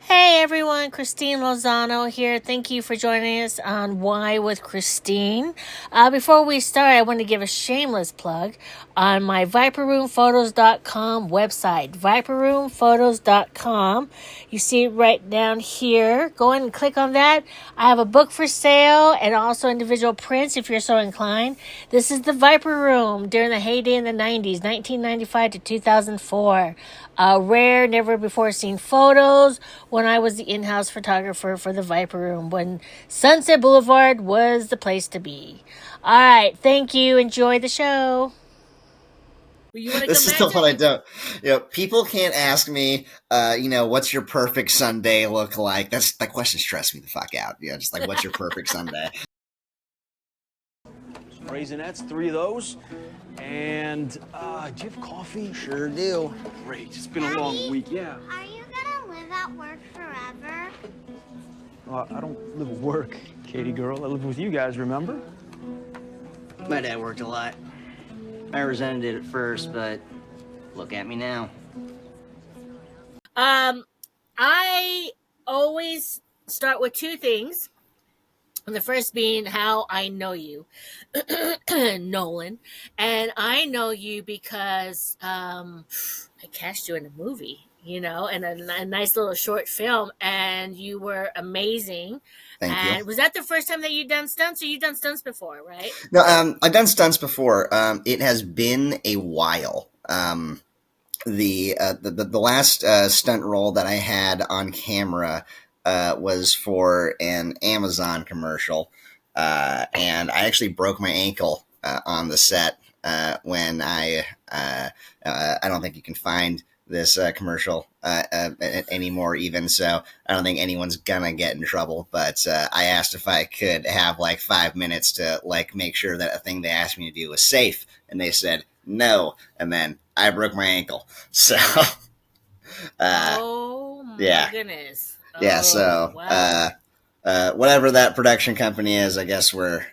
Hey everyone, Christine Lozano here. Thank you for joining us on Why with Christine. Before we start, I want to give a shameless plug on my viperroomphotos.com website, viperroomphotos.com. You see it right down here. Go ahead and click on that. I have a book for sale and also individual prints if you're so inclined. This is the Viper Room during the heyday in the 90s, 1995 to 2004. Rare, never before seen photos when I was the in-house photographer for the Viper Room, when Sunset Boulevard was the place to be. All right, thank you. Enjoy the show. You want to This come is back the to one I me? don't. People can't ask me, what's your perfect Sunday look like? That question stressed me the fuck out. Just like, what's your perfect Sunday? Raisinets, 3 of those. And, do you have coffee? Sure do. Great. It's been a long week. Yeah. Are you gonna live at work forever? I don't live at work, Katie girl. I live with you guys, remember? My dad worked a lot. I resented it at first, but look at me now. I always start with two things. And the first being how I know you, Nolan. And I know you because I cast you in a movie, and a nice little short film, and you were amazing. Thank you. And was that the first time that you'd done stunts, or you'd done stunts before, right? No, I've done stunts before. It has been a while. The last stunt role that I had on camera was for an Amazon commercial, and I actually broke my ankle on the set when I don't think you can find this commercial anymore, even so. I don't think anyone's gonna get in trouble, but I asked if I could have like 5 minutes to like make sure that a thing they asked me to do was safe, and they said no, and then I broke my ankle. So Oh my yeah, goodness. yeah. Oh, So wow. whatever that production company is, I guess it's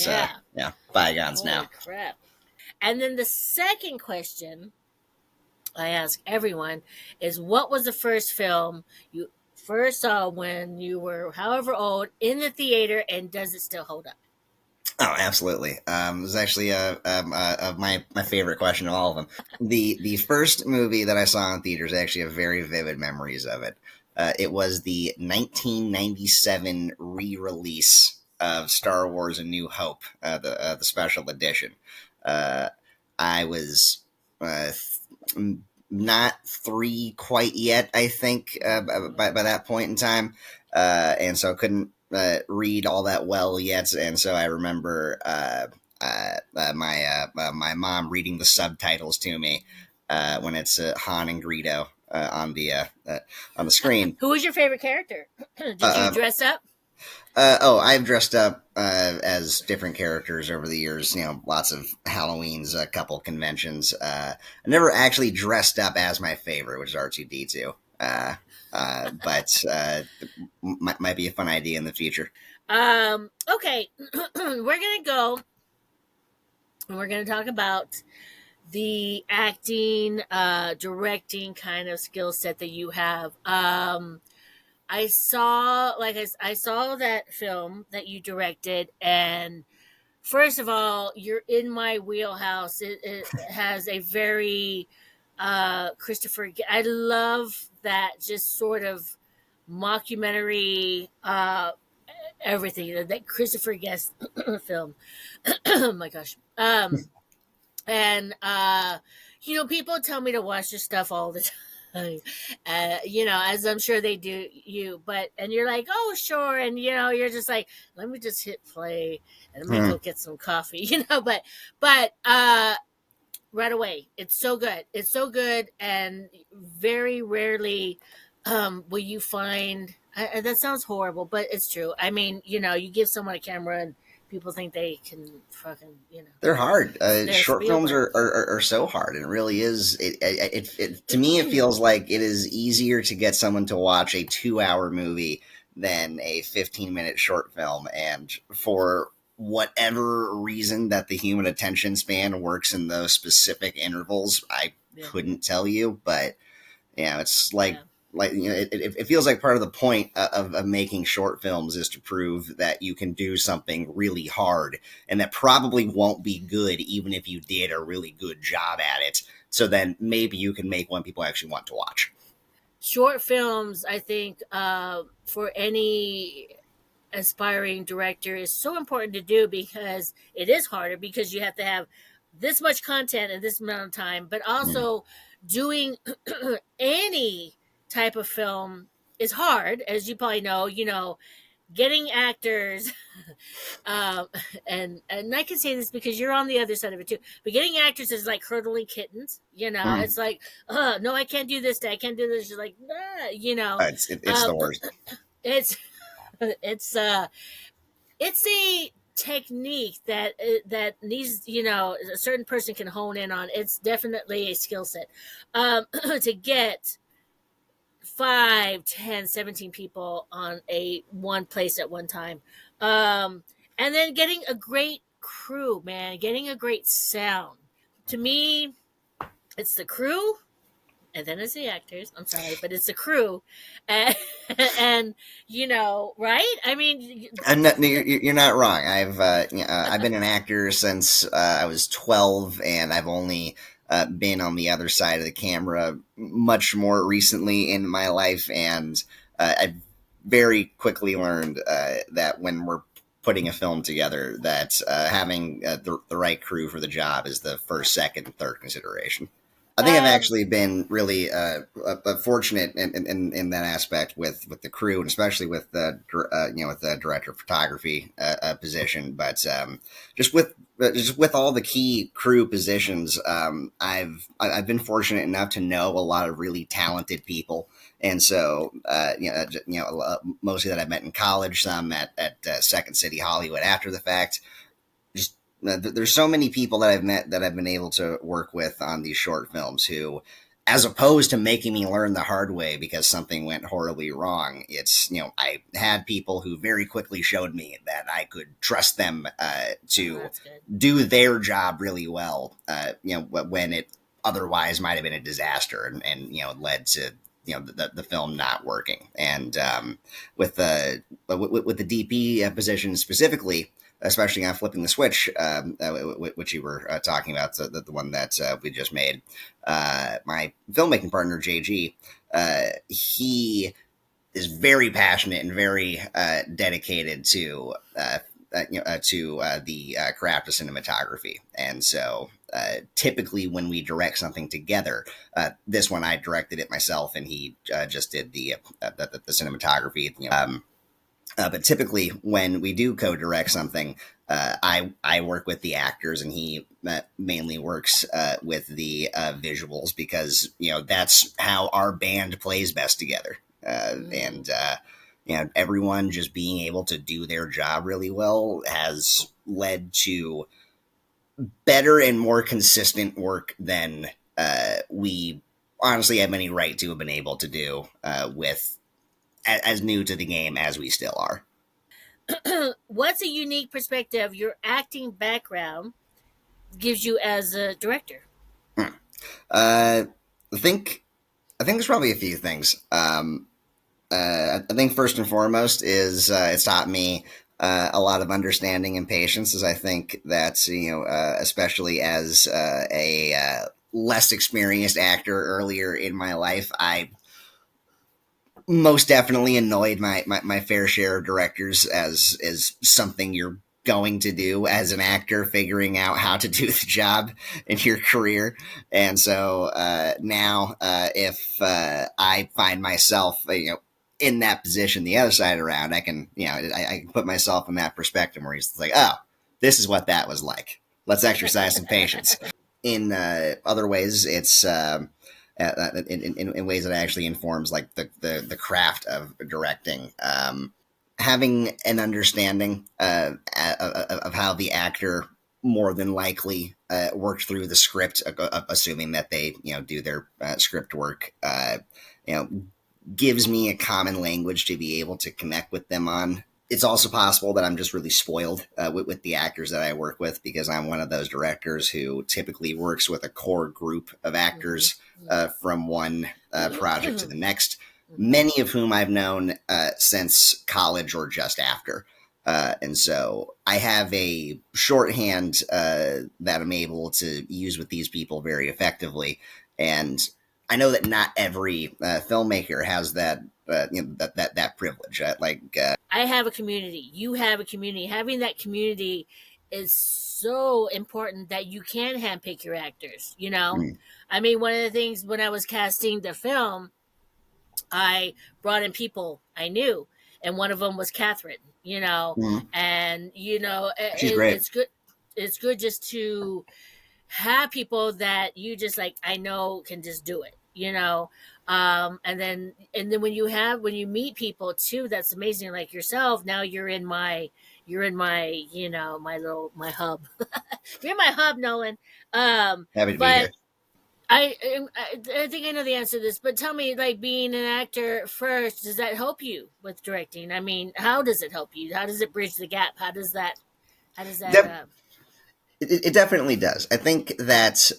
Yeah. bygones Holy now. crap. And then the second question I ask everyone is, what was the first film you first saw when you were however old in the theater, and does it still hold up? Oh, absolutely. It was actually my favorite question of all of them. The first movie that I saw in theaters, I actually have very vivid memories of it. It was the 1997 re-release of Star Wars: A New Hope, the special edition. Uh, I was not three quite yet, I think, by that point in time, and so I couldn't read all that well yet, and so I remember my mom reading the subtitles to me when it's Han and Greedo on the screen. Who was your favorite character? Did you Uh, dress up? I've dressed up as different characters over the years. Lots of Halloweens, a couple conventions. I never actually dressed up as my favorite, which is R2D2. But might be a fun idea in the future. Okay. We're gonna go and we're gonna talk about the acting, directing kind of skill set that you have. I saw, I saw that film that you directed, and first of all, you're in my wheelhouse. It has a very Christopher. I love that just sort of mockumentary everything that Christopher Guest film. Oh my gosh. And people tell me to watch your stuff all the time. As I'm sure they do you, and you're like, oh sure, and you're just like, let me just hit play and let me Hmm. go get some coffee, but right away, it's so good. It's so good, and very rarely will you find. That sounds horrible, but it's true. I mean, you give someone a camera and people think they can fucking, They're hard. they're Short films Spielberg. are so hard. It really is. To me, it feels like it is easier to get someone to watch a 2 hour movie than a 15-minute short film. And for whatever reason that the human attention span works in those specific intervals, I Yeah. couldn't tell you. But it's like Yeah. like, it feels like part of the point of making short films is to prove that you can do something really hard and that probably won't be good even if you did a really good job at it. So then maybe you can make one people actually want to watch. Short films, I think, for any aspiring director is so important to do because it is harder because you have to have this much content in this amount of time, but Mm. also doing any type of film is hard, as you probably know. Getting actors, um, and I can say this because you're on the other side of it too. But getting actors is like hurdling kittens. Mm. It's like, no, I can't do this. I can't do this. You're like, nah, It's um, the worst. it's it's it's a technique that needs, a certain person can hone in on. It's definitely a skill set, to get 5, 10, 17 people on a one place at one time, and then getting a great crew, man, getting a great sound. To me, it's the crew, and then it's the actors. I'm sorry, but it's the crew, and, and right? I mean, No, you're not wrong. I've been an actor since I was 12, and I've only been on the other side of the camera much more recently in my life. And I very quickly learned that when we're putting a film together, that having the right crew for the job is the first, second, and third consideration. I think I've um, actually been really fortunate in that aspect with the crew, and especially with the with the director of photography position. But just with all the key crew positions, I've been fortunate enough to know a lot of really talented people, and so mostly that I've met in college, some at Second City Hollywood after the fact. Just there's so many people that I've met that I've been able to work with on these short films who, as opposed to making me learn the hard way because something went horribly wrong, it's, I had people who very quickly showed me that I could trust them oh, to that's good. do their job really well, when it otherwise might have been a disaster, and led to the film not working. And with the DP position specifically, especially on flipping the switch, which you were talking about, the one that we just made. My filmmaking partner JG, he is very passionate and very dedicated to the craft of cinematography, and so typically when we direct something together, this one I directed it myself, and he just did the cinematography. But typically, when we do co-direct something, I work with the actors, and he mainly works with the visuals, because that's how our band plays best together. Mm. And everyone just being able to do their job really well has led to better and more consistent work than we honestly have any right to have been able to do with as new to the game as we still are. What's a unique perspective your acting background gives you as a director? Hmm. Uh, I think I think there's probably a few things. I think first and foremost is it's taught me a lot of understanding and patience. As I think that especially as a less experienced actor earlier in my life, I most definitely annoyed my fair share of directors, as is something you're going to do as an actor, figuring out how to do the job in your career. And so now, if I find myself in that position the other side around, I can I can put myself in that perspective where he's like, oh, this is what that was like, let's exercise some patience. In other ways, it's in ways that actually informs like the craft of directing. Having an understanding of how the actor more than likely worked through the script, assuming that they do their script work, you know, gives me a common language to be able to connect with them on. It's also possible that I'm just really spoiled with the actors that I work with, because I'm one of those directors who typically works with a core group of Mm-hmm. actors from one project to the next. Hmm. many of whom I've known since college or just after. And so I have a shorthand that I'm able to use with these people very effectively. And I know that not every filmmaker has that, that privilege. I have a community. You have a community. Having that community is so important that you can handpick your actors. You know, Mm, I mean, one of the things when I was casting the film, I brought in people I knew, and one of them was Catherine. You know, mm, and she's great. it's good. It's good just to have people that you just like I know can just do it. And then when you meet people too, that's amazing. Like yourself, now you're in my my hub. You're in my hub, Nolan. Happy to be But here. I think I know the answer to this, but tell me, like being an actor first, does that help you with directing? I mean, how does it help you? How does it bridge the gap? How does that Def- it definitely does. I think that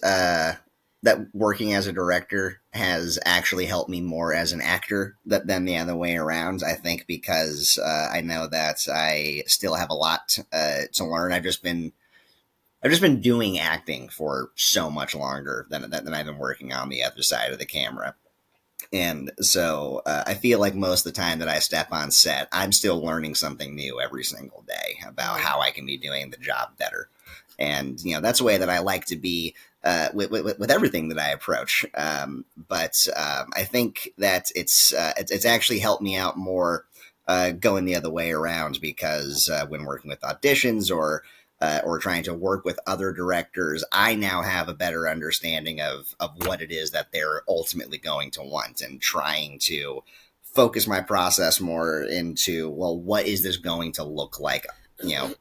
that working as a director has actually helped me more as an actor than the other way around. I think because I know that I still have a lot to learn. I've just been doing acting for so much longer than I've been working on the other side of the camera. And so I feel like most of the time that I step on set, I'm still learning something new every single day about mm-hmm. how I can be doing the job better. And, that's a way that I like to be with everything that I approach. But I think that it's actually helped me out more going the other way around because when working with auditions or trying to work with other directors, I now have a better understanding of what it is that they're ultimately going to want and trying to focus my process more into, well, what is this going to look like, you know,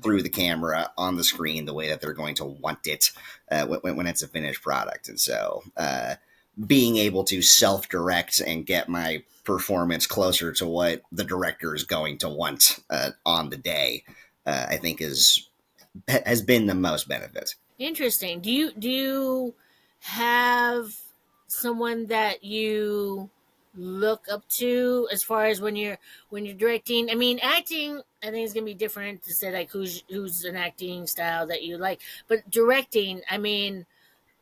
through the camera on the screen, the way that they're going to want it when it's a finished product. And so being able to self direct and get my performance closer to what the director is going to want on the day, I think has been the most benefit. Interesting. Do you have someone that you look up to as far as when you're directing? I mean, acting I think is gonna be different to say like who's an acting style that you like, but directing. I mean,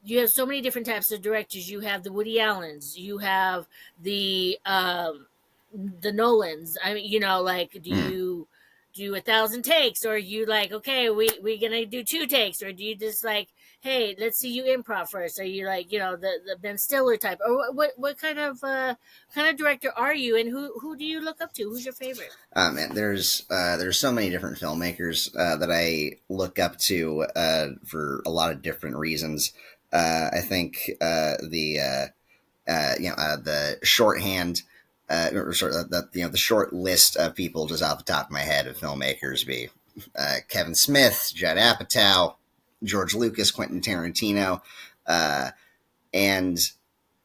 you have so many different types of directors. You have the Woody Allens. You have the Nolans. I mean, like do Mm. you do 1,000 takes, or you like okay we gonna do 2 takes, or do you just like hey let's see you improv first? Are you like the Ben Stiller type, or what kind of director are you, and who do you look up to? Who's your favorite? Man, there's so many different filmmakers that I look up to for a lot of different reasons. I think the shorthand, or sort of the short list of people just off the top of my head of filmmakers be Kevin Smith, Judd Apatow, George Lucas, Quentin Tarantino, uh, and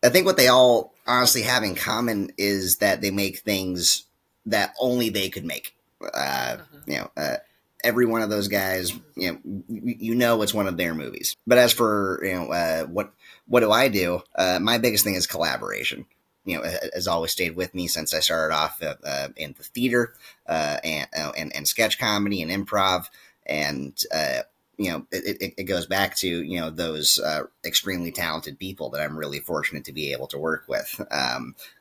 I think what they all honestly have in common is that they make things that only they could make. Uh, Uh-huh. you know, uh, every one of those guys, it's one of their movies. But as for what do I do? My biggest thing is collaboration. Has always stayed with me since I started off in the theater and sketch comedy and improv, and it goes back to those extremely talented people that I'm really fortunate to be able to work with.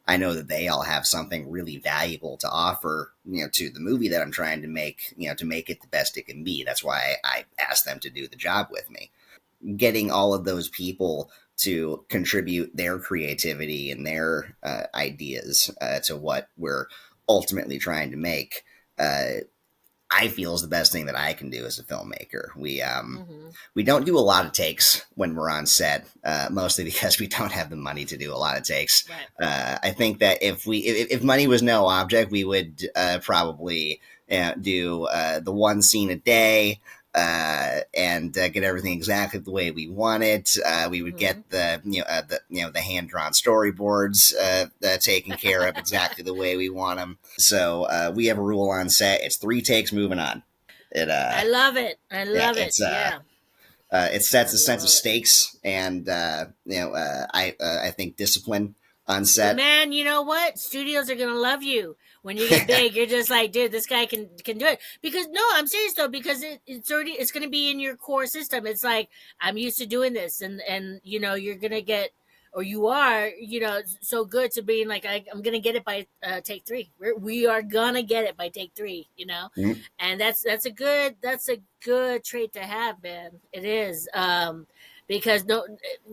I know that they all have something really valuable to offer, to the movie that I'm trying to make, to make it the best it can be. That's why I asked them to do the job with me. Getting all of those people to contribute their creativity and their ideas to what we're ultimately trying to make. I feel is the best thing that I can do as a filmmaker. Mm-hmm. We don't do a lot of takes when we're on set, mostly because we don't have the money to do a lot of takes. Right. I think that if money was no object, we would probably do the one scene a day. And get everything exactly the way we want it. We would Mm-hmm. get the hand drawn storyboards taken care of exactly the way we want them. So we have a rule on set: it's 3 takes, moving on. It I love it. I yeah, love it. Yeah. it sets I a sense of love it. stakes, and I think discipline on But set. man, you know what? Studios are gonna love you when you get big. You're just like, dude, this guy can do it. Because no, I'm serious though, because it's gonna be in your core system. It's like I'm used to doing this, and you're gonna get, or you are, so good to being like I'm gonna get it by take three. We are gonna get it by take three. Mm. And that's a good trait to have, man. It is. Because no,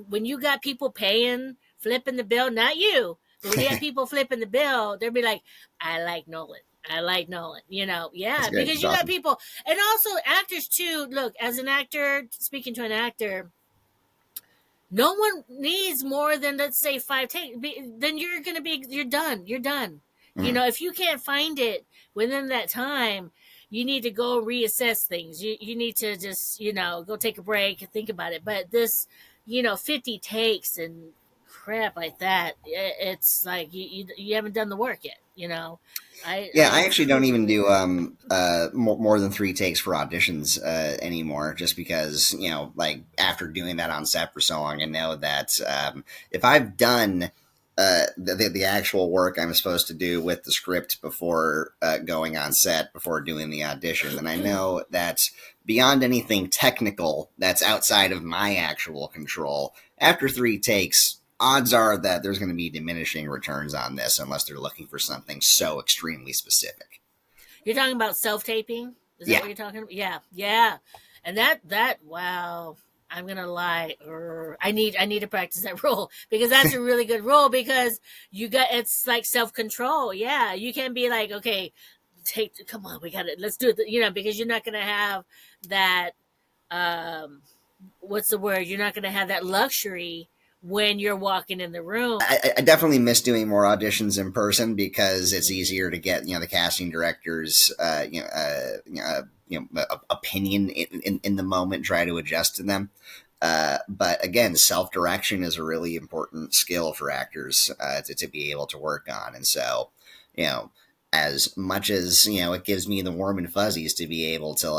when you got people paying, flipping the bill, not you, but when you have people flipping the bill, they'll be like, I like Nolan. I like Nolan. That's Yeah, great. because That's you got awesome. people, and also actors too. Look, as an actor, speaking to an actor, no one needs more than, let's say, 5 takes. Then you're done. You're done. Mm. If you can't find it within that time, you need to go reassess things. You need to just go take a break and think about it. But this, 50 takes and crap like that, it's like you haven't done the work yet. Yeah, I I actually don't even truly. do more than 3 takes for auditions anymore, just because like after doing that on set for so long, I know that if I've done the actual work I'm supposed to do with the script before going on set, before doing the audition, then I know that beyond anything technical that's outside of my actual control, after 3 takes, odds are that there's going to be diminishing returns on this unless they're looking for something so extremely specific. You're talking about self taping? Is that Yeah. what you're talking about? Yeah, yeah. And that wow. I'm gonna lie. I need to practice that rule, because that's a really good rule, because it's like self control. Yeah, you can't be like, okay, come on, we got it. Let's do it. Because you're not gonna have that. Um, what's the word? You're not gonna have that luxury when you're walking in the room. I definitely miss doing more auditions in person because it's easier to get the casting director's opinion in the moment, try to adjust to them. But again, self direction is a really important skill for actors to be able to work on, and so you know as much as it gives me the warm and fuzzies to be able to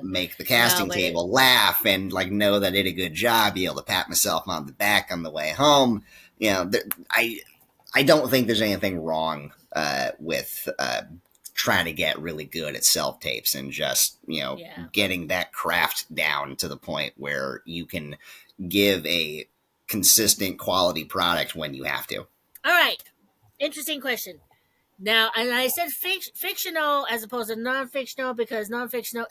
make the No, casting but table laugh and know that I did a good job, be able to pat myself on the back on the way home. I don't think there's anything wrong with trying to get really good at self tapes and just yeah. getting that craft down to the point where you can give a consistent quality product when you have to. All right. Interesting question. Now, and I said fictional as opposed to non-fictional, because non-fictional,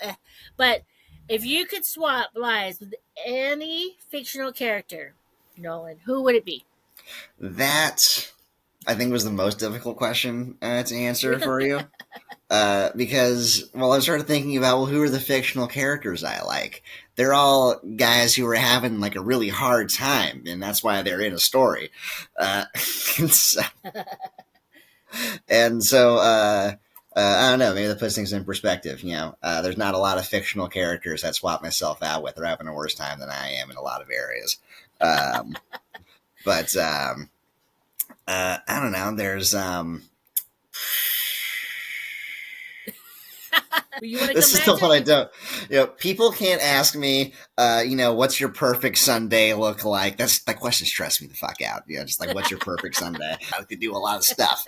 but if you could swap lives with any fictional character, Nolan, who would it be? That, I think, was the most difficult question to answer for Really? you. Because, well, I started thinking about, well, who are the fictional characters I like? They're all guys who are having a really hard time, and that's why they're in a story. And so, I don't know. Maybe that puts things in perspective. There's not a lot of fictional characters that swap myself out with. They're having a worse time than I am in a lot of areas. Um, but I don't know. There's You want to come this is back the to one I me? don't. People can't ask me. What's your perfect Sunday look like? That question stressed me the fuck out. Just like, what's your perfect Sunday? I could do a lot of stuff.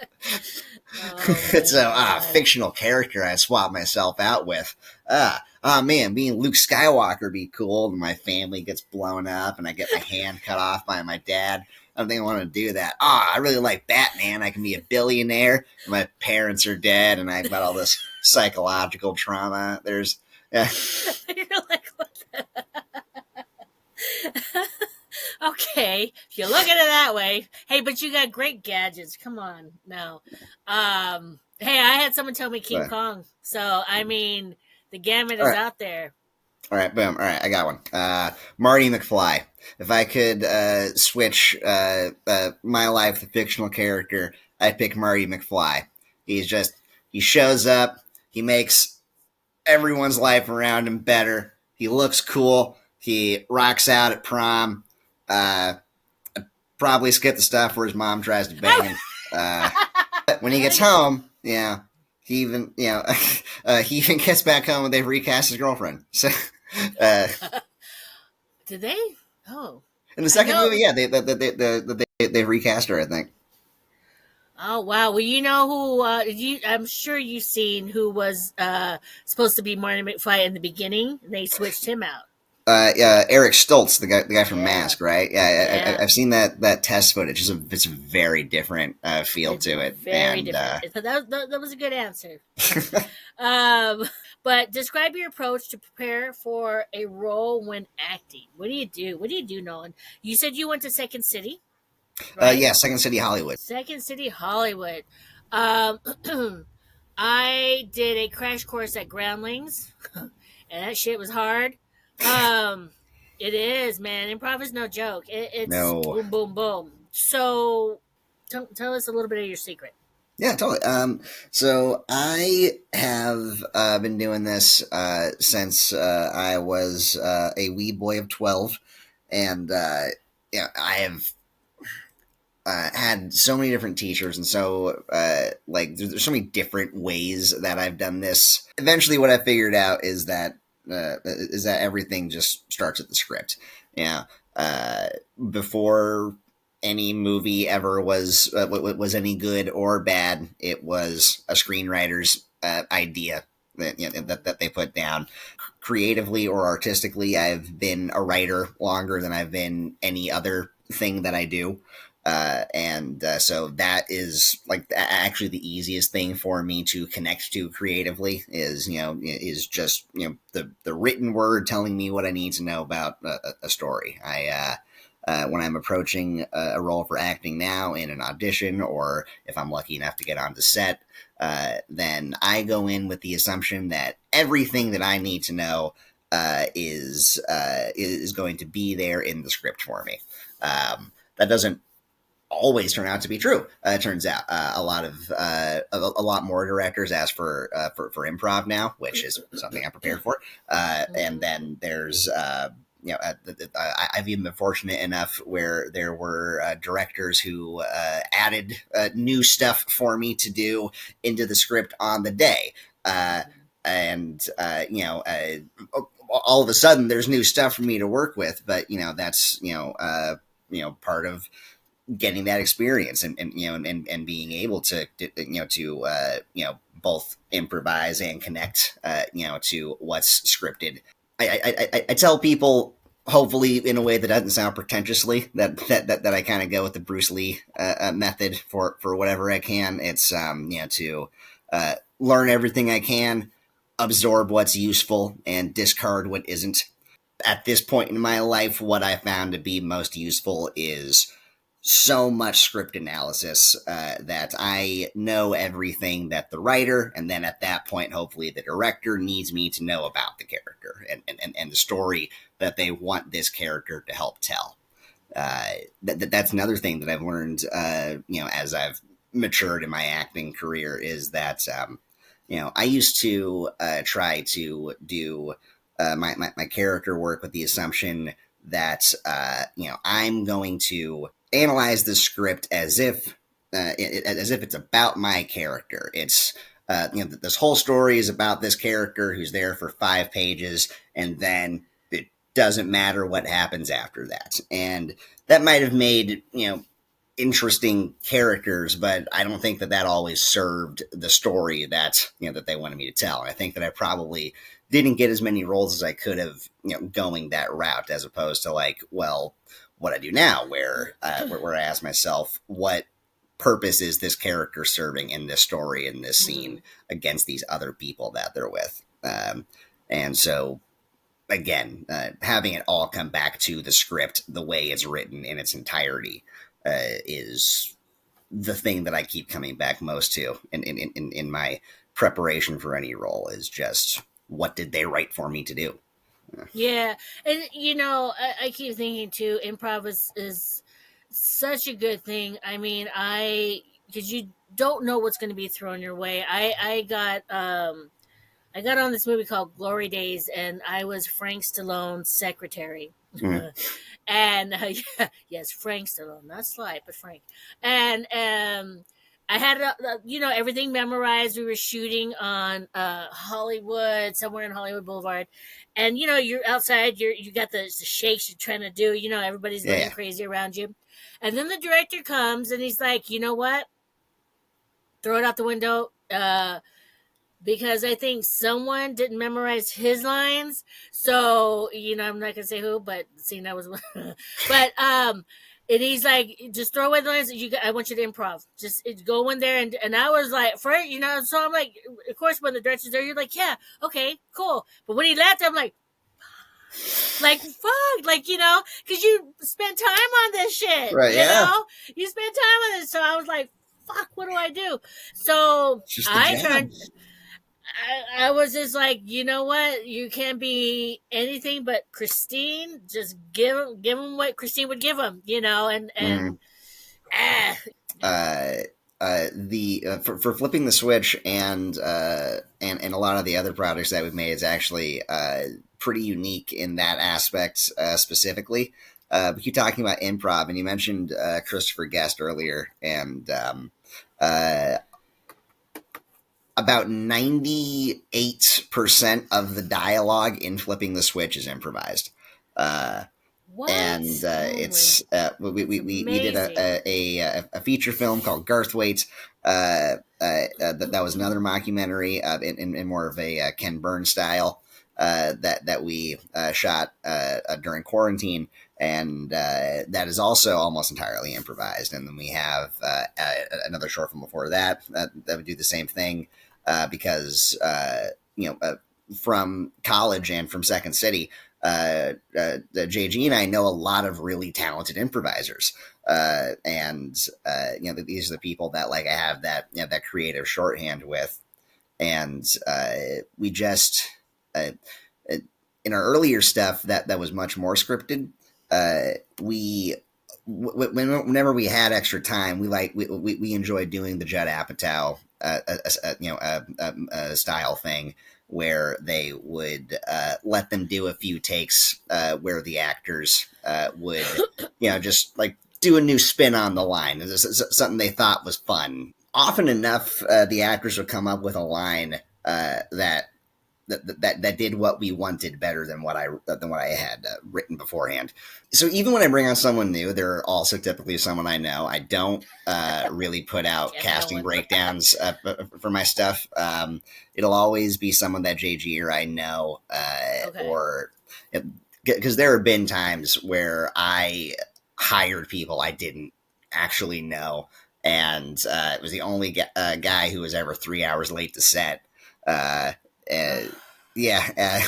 Oh my So, god. fictional character I swap myself out with. Oh man, being Luke Skywalker would be cool. And my family gets blown up, and I get my hand cut off by my dad. I don't think I want to do that. I really like Batman. I can be a billionaire. My parents are dead, and I've got all this psychological trauma. There's, yeah. You're like, what okay, if you look at it that way. Hey, but you got great gadgets. Come on, no. Hey, I had someone tell me King But, Kong, so I mean, the gamut all is right, out there. all right, boom. All right, I got one. Marty McFly. If I could switch my life to fictional character, I'd pick Marty McFly. He shows up, he makes everyone's life around him better. He looks cool. He rocks out at prom. Uh, Probably skip the stuff where his mom tries to bang him. When he gets home, he even he even gets back home and they've recast his girlfriend. So uh, Did they? Oh, in the I second know. movie, yeah, they They recast her, I think. Oh wow! Well, you know who? I'm sure you've seen who was supposed to be Marty McFly in the beginning. And they switched him out. Eric Stoltz, the guy from Yeah, Mask, right? Yeah, yeah. I've seen that test footage. It's a very different feel It's to it, very and different. That was a good answer. Um, but describe your approach to prepare for a role when acting. What do you do? What do you do, Nolan? You said you went to Second City, right? yeah, Second City Hollywood. Second City Hollywood. Um, I did a crash course at Groundlings, and that shit was hard. Um, it is, man. Improv is no joke. It's No, boom, boom, boom. So, tell us a little bit of your secret. yeah, totally. So I have been doing this since I was a wee boy of 12, and yeah, I have had so many different teachers, and so like there's so many different ways that I've done this. Eventually, what I figured out is that everything just starts at the script. Yeah, uh, before any movie ever was any good or bad, it was a screenwriter's idea that they put down. Creatively or artistically, I've been a writer longer than I've been any other thing that I do. And so that is like actually the easiest thing for me to connect to creatively is just the written word telling me what I need to know about a story. When I'm approaching a role for acting now in an audition, or if I'm lucky enough to get onto set, then I go in with the assumption that everything that I need to know is going to be there in the script for me. That doesn't always turn out to be true. It turns out a lot more directors ask for improv now, which is something I'm prepared for. And then there's I've even been fortunate enough where there were directors who added new stuff for me to do into the script on the day. And all of a sudden there's new stuff for me to work with, but that's part of getting that experience and being able to both improvise and connect to what's scripted. I tell people, hopefully in a way that doesn't sound pretentiously, that I kind of go with the Bruce Lee method for whatever I can. It's to learn everything I can, absorb what's useful, and discard what isn't. At this point in my life, what I found to be most useful is so much script analysis that I know everything that the writer, and then at that point, hopefully the director, needs me to know about the character and the story that they want this character to help tell. That's another thing that I've learned, as I've matured in my acting career, is that, I used to try to do my character work with the assumption that, I'm going to analyze the script as if it's about my character. It's this whole story is about this character who's there for 5 pages, and then it doesn't matter what happens after that. And that might have made interesting characters, but I don't think that always served the story that they wanted me to tell. And I think that I probably didn't get as many roles as I could have, going that route, as opposed to like, well, what I do now, where I ask myself, what purpose is this character serving in this story, in this scene, against these other people that they're with? And so, again, having it all come back to the script, the way it's written in its entirety, is the thing that I keep coming back most to in my preparation for any role, is just, what did they write for me to do? Yeah, and I keep thinking too. Improv is such a good thing. I mean, because you don't know what's going to be thrown your way. I got on this movie called Glory Days, and I was Frank Stallone's secretary. Mm. And yes, Frank Stallone, not Sly, but Frank. And I had everything memorized. We were shooting on Hollywood, somewhere in Hollywood Boulevard, and you're outside. You got the shakes you're trying to do. Everybody's Yeah, going yeah. crazy around you, and then the director comes and he's like, you know what? Throw it out the window. Because I think someone didn't memorize his lines. So, I'm not gonna say who, but seeing that was but and he's like, just throw away the lines. I want you to improv. Just go in there, and I was like, so I'm like, of course, when the director's there, you're like, yeah, okay, cool. But when he left, I'm like fuck, because you spent time on this shit, Right, yeah. you spent time on this. So I was like, fuck, what do I do? So It's just the job. I was just like, you know what? You can't be anything but Christine. Just give him what Christine would give him, and Mhm. ah, For flipping the switch and a lot of the other projects that we've made is actually pretty unique in that aspect specifically. We keep talking about improv, and you mentioned Christopher Guest earlier, and uh, about 98% of the dialogue in flipping the switch is improvised. Uh, what? and Oh it's we did amazing. a feature film called Garthwaite. That was another mockumentary in more of a Ken Burns style that we shot during quarantine, and that is also almost entirely improvised. And then we have another short film before that that would do the same thing because from college and from Second City, JG and I know a lot of really talented improvisers, and these are the people that like I have that that creative shorthand with, and we just in our earlier stuff that was much more scripted. We whenever we had extra time, we enjoyed doing the Judd Apatow style thing where they would let them do a few takes where the actors would just like do a new spin on the line. This is something they thought was fun. Often enough, the actors would come up with a line that did what we wanted better than what I had written beforehand. So even when I bring on someone new, they're also typically someone I know. I don't really put out casting breakdowns for my stuff. It'll always be someone that JG or I know, Okay. or because there have been times where I hired people I didn't actually know, and it was the only guy who was ever 3 hours late to set. Uh, uh, yeah.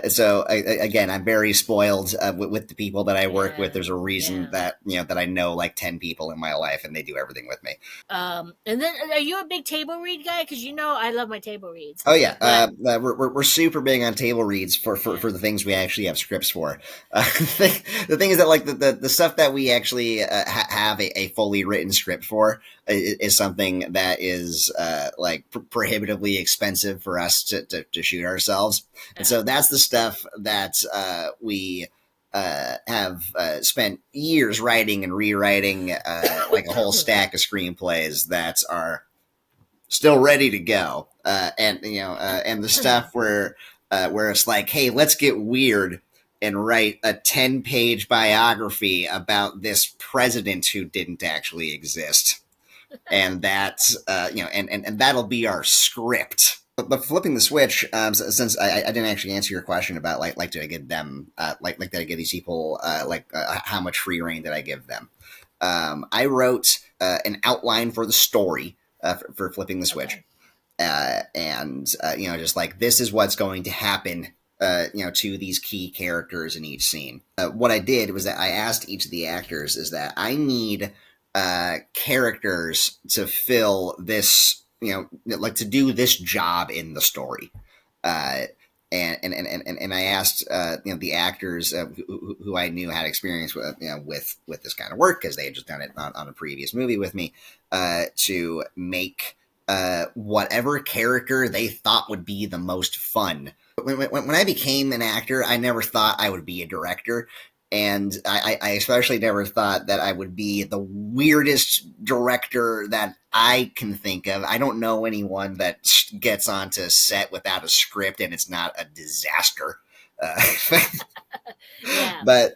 So again, I'm very spoiled with the people that I work with. There's a reason that that I know like 10 people in my life, and they do everything with me. And then are you a big table read guy? Because I love my table reads. Oh yeah, But we're super big on table reads for the things we actually have scripts for. The thing is that like the stuff that we actually have a fully written script for is something that is like prohibitively expensive for us to shoot ourselves, and so that's the stuff that we have spent years writing and rewriting, like a whole stack of screenplays that are still ready to go, and the stuff where it's like, hey, let's get weird and write a 10-page biography about this president who didn't actually exist, and that's and that'll be our script. But flipping the switch, since I didn't actually answer your question about like did I give them like did I give these people how much free reign did I give them? I wrote an outline for the story for flipping the switch, and just like this is what's going to happen. To these key characters in each scene. What I did was that I asked each of the actors is that I need characters to fill this, like to do this job in the story. Uh, and I asked the actors who I knew had experience with with this kind of work because they had just done it on a previous movie with me to make whatever character they thought would be the most fun. When I became an actor, I never thought I would be a director. And I especially never thought that I would be the weirdest director that I can think of. I don't know anyone that gets onto set without a script and it's not a disaster. Yeah. But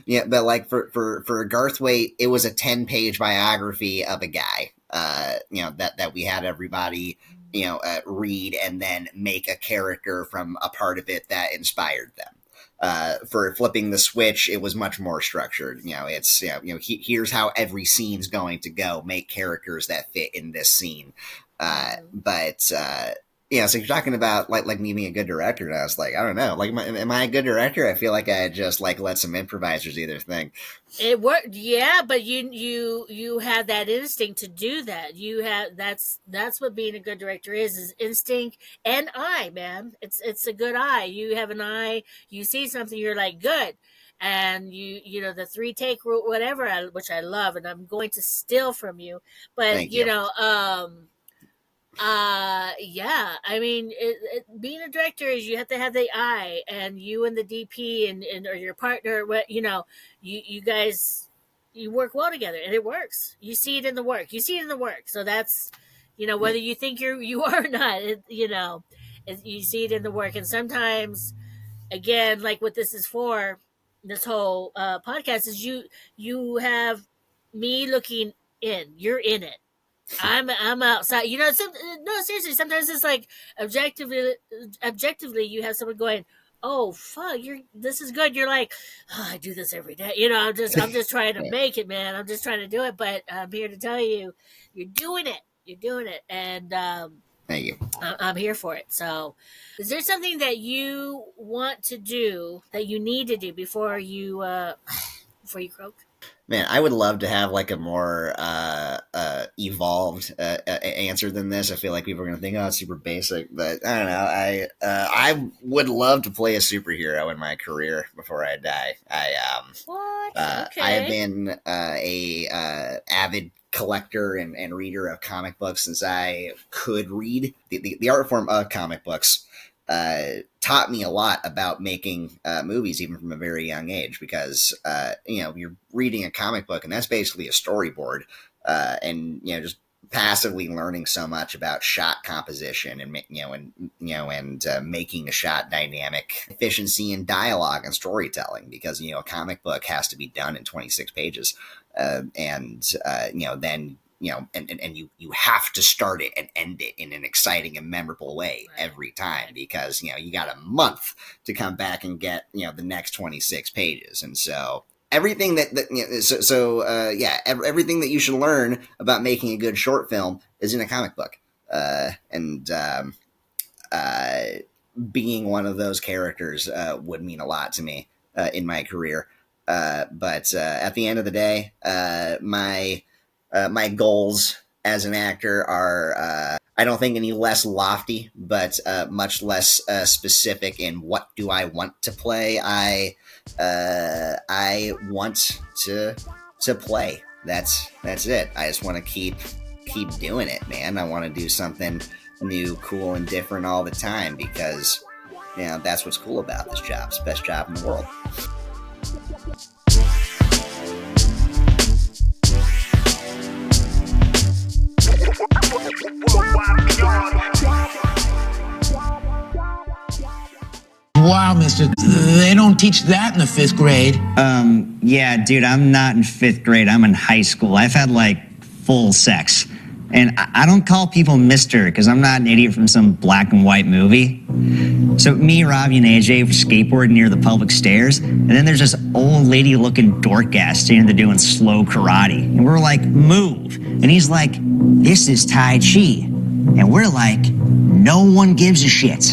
yeah, but like for Garth Waite, it was a 10-page biography of a guy. That we had everybody read and then make a character from a part of it that inspired them. For Flipping the Switch, it was much more structured. It's here's how every scene's going to go. Make characters that fit in this scene. So you're talking about like me being a good director, and I was like, I don't know, like, am I a good director? I feel like I just like let some improvisers do their thing. It worked, yeah, but you have that instinct to do that. You have that's what being a good director is instinct and eye, man. It's a good eye. You have an eye. You see something, you're like good, and the 3-take rule, whatever, which I love, and I'm going to steal from you, but Thank you. yeah, I mean, being a director is you have to have the eye, and you and the DP and or your partner, you guys, you work well together, and it works. You see it in the work. So that's, whether you think you are or not, you see it in the work. And sometimes, again, like what this is for, this whole podcast is you have me looking in. You're in it. I'm outside. No, seriously. Sometimes it's like objectively, you have someone going, "Oh fuck, this is good." You're like, oh, I do this every day. I'm just trying to make it, man. I'm just trying to do it. But I'm here to tell you, you're doing it. You're doing it, and Thank you. I'm here for it. So, is there something that you want to do that you need to do before you croak? Man, I would love to have like a more evolved answer than this. I feel like people are going to think, "Oh, it's super basic," but I don't know. I would love to play a superhero in my career before I die. What? Okay. I have been a avid collector and reader of comic books since I could read. The art form of comic books taught me a lot about making movies, even from a very young age, because you're reading a comic book and that's basically a storyboard, and just passively learning so much about shot composition and making a shot dynamic, efficiency in dialogue and storytelling, because a comic book has to be done in 26 pages, then you have to start it and end it in an exciting and memorable way every time, because you got a month to come back and get the next 26 pages. And so everything everything that you should learn about making a good short film is in a comic book, being one of those characters would mean a lot to me in my career. But at the end of the day, my goals as an actor are, I don't think, any less lofty, but much less specific in what do I want to play. I want to play. That's it. I just want to keep doing it, man. I want to do something new, cool, and different all the time, because that's what's cool about this job. It's the best job in the world. Wow, mister, they don't teach that in the 5th grade. Yeah, dude, I'm not in 5th grade. I'm in high school. I've had, full sex. And I don't call people mister, because I'm not an idiot from some black and white movie. So me, Robbie, and AJ were skateboarding near the public stairs, and then there's this old lady-looking dork ass standing there doing slow karate. And we're like, move. And he's like, this is Tai Chi. And we're like, no one gives a shit.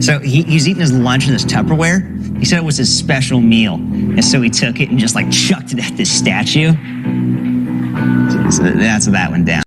So he's eating his lunch in this Tupperware. He said it was his special meal. And so he took it and just chucked it at this statue. So that's how that went down.